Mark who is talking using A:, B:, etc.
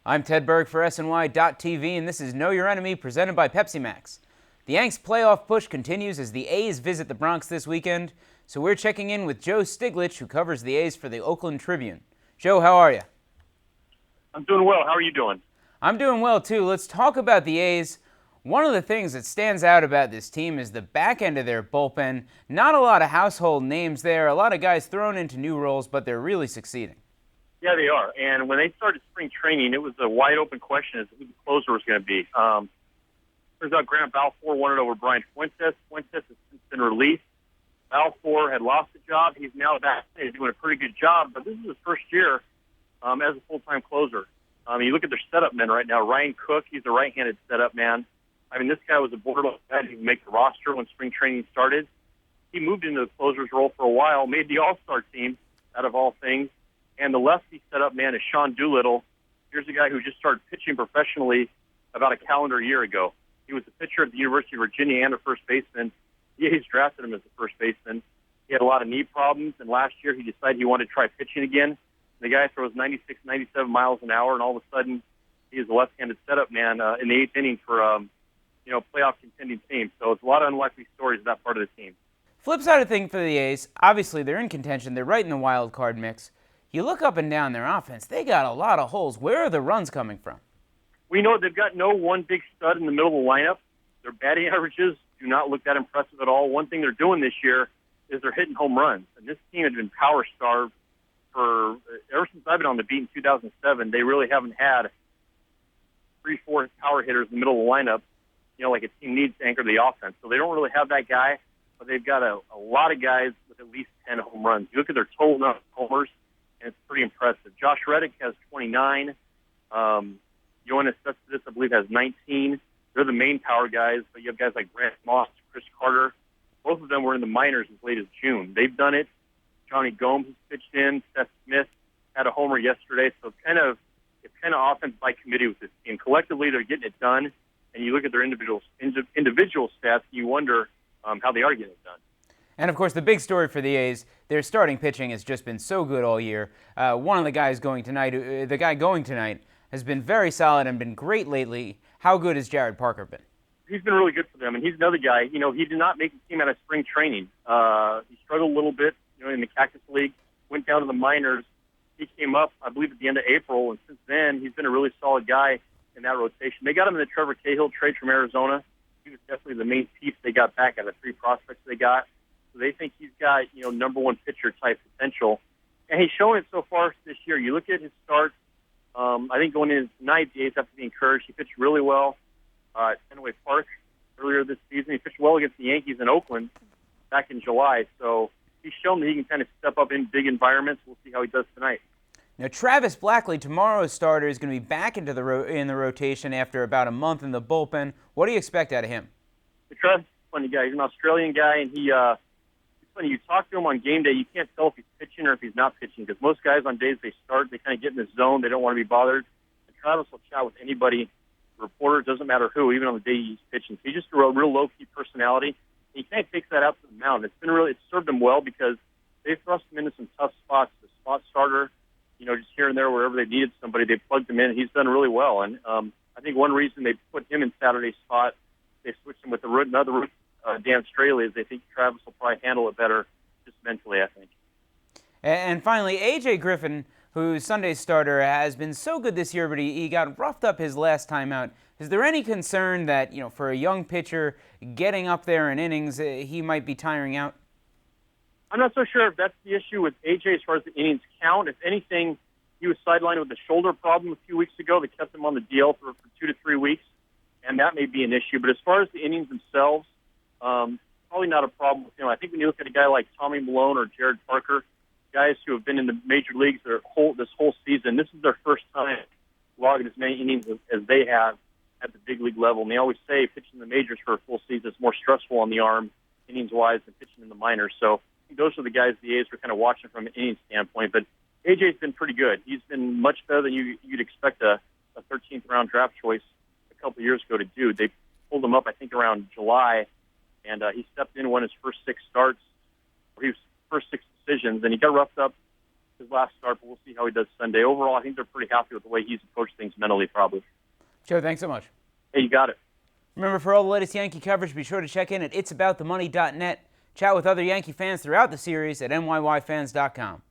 A: I'm Ted Berg for SNY.TV, and this is Know Your Enemy, presented by Pepsi Max. The Yanks' playoff push continues as the A's visit the Bronx this weekend, so we're checking in with Joe Stiglich, who covers the A's for the Oakland Tribune. Joe, how are you?
B: I'm doing well. How are you doing?
A: I'm doing well, too. Let's talk about the A's. One of the things that stands out about this team is the back end of their bullpen. Not a lot of household names there, a lot of guys thrown into new roles, but they're really succeeding.
B: Yeah, they are. And when they started spring training, it was a wide open question as to who the closer was going to be. Turns out Grant Balfour wanted over Brian Fuentes. Fuentes has since been released. Balfour had lost the job. He's now back. He's doing a pretty good job, but this is his first year as a full-time closer. You look at their setup men right now. Ryan Cook, he's a right-handed setup man. I mean, this guy was a borderline guy who make the roster when spring training started. He moved into the closer's role for a while, made the All-Star team out of all things. And the lefty setup man is Sean Doolittle. Here's a guy who just started pitching professionally about a calendar year ago. He was a pitcher at the University of Virginia and a first baseman. The A's drafted him as a first baseman. He had a lot of knee problems, and last year he decided he wanted to try pitching again. The guy throws 96, 97 miles an hour, and all of a sudden he is a left-handed setup man in the eighth inning for playoff contending team. So it's a lot of unlikely stories of that part of the team.
A: Flip side of thing for the A's, obviously they're in contention. They're right in the wild card mix. You look up and down their offense, they got a lot of holes. Where are the runs coming from?
B: We know they've got no one big stud in the middle of the lineup. Their batting averages do not look that impressive at all. One thing they're doing this year is they're hitting home runs. And this team has been power starved for ever since I've been on the beat in 2007. They really haven't had 3-4 power hitters in the middle of the lineup, like a team needs to anchor the offense. So they don't really have that guy, but they've got a lot of guys with at least 10 home runs. You look at their total number of homers, and it's pretty impressive. Josh Reddick has 29. Yoenis Cespedes, I believe, has 19. They're the main power guys, but you have guys like Grant Moss, Chris Carter. Both of them were in the minors as late as June. They've done it. Johnny Gomes has pitched in. Seth Smith had a homer yesterday. So it's kind of offense by committee with this team. Collectively, they're getting it done. And you look at their individual stats, and you wonder how they are getting it done.
A: And, of course, the big story for the A's, their starting pitching has just been so good all year. One of the guys going tonight, the guy going tonight, has been very solid and been great lately. How good has Jared Parker been?
B: He's been really good for them, and he's another guy. He did not make the team out of spring training. He struggled a little bit, in the Cactus League, went down to the minors. He came up, I believe, at the end of April, and since then he's been a really solid guy in that rotation. They got him in the Trevor Cahill trade from Arizona. He was definitely the main piece they got back out of 3 prospects they got. So they think he's got, number one pitcher type potential. And he's shown it so far this year. You look at his starts, I think going in tonight, the A's have to be encouraged. He pitched really well at Fenway Park earlier this season. He pitched well against the Yankees in Oakland back in July. So he's shown that he can kind of step up in big environments. We'll see how he does tonight.
A: Now, Travis Blackley, tomorrow's starter, is going to be back into the rotation after about a month in the bullpen. What do you expect out of him?
B: Travis is a funny guy. He's an Australian guy, and it's funny. You talk to him on game day, you can't tell if he's pitching or if he's not pitching, because most guys on days they start, they kind of get in the zone. They don't want to be bothered. And Travis will chat with anybody, reporter, doesn't matter who, even on the day he's pitching. So he's just a real low-key personality. And he kind of takes that out to the mound. It's served him well because they've thrust him into some tough spots. The spot starter, just here and there, wherever they needed somebody, they plugged him in, and he's done really well. And I think one reason they put him in Saturday's spot, they switched him with another rookie, Dan Straley, is they think Travis will probably handle it better just mentally, I think.
A: And finally, A.J. Griffin, who's Sunday's starter, has been so good this year, but he got roughed up his last time out. Is there any concern that, for a young pitcher getting up there in innings, he might be tiring out?
B: I'm not so sure if that's the issue with A.J. as far as the innings count. If anything, he was sidelined with a shoulder problem a few weeks ago that kept him on the DL for 2 to 3 weeks, and that may be an issue. But as far as the innings themselves, probably not a problem with him. I think when you look at a guy like Tommy Malone or Jared Parker, guys who have been in the major leagues this whole season, this is their first time logging as many innings as they have at the big league level. And they always say pitching in the majors for a full season is more stressful on the arm, innings-wise, than pitching in the minors. So I think those are the guys the A's were kind of watching from an innings standpoint. But AJ's been pretty good. He's been much better than you'd expect a 13th round draft choice a couple of years ago to do. They pulled him up, I think, around July, and he stepped in one of his first 6 starts, or his first 6 decisions, and he got roughed up his last start, but we'll see how he does Sunday. Overall, I think they're pretty happy with the way he's approached things mentally, probably.
A: Joe, thanks so much.
B: Hey, you got it.
A: Remember, for all the latest Yankee coverage, be sure to check in at itsaboutthemoney.net. Chat with other Yankee fans throughout the series at nyyfans.com.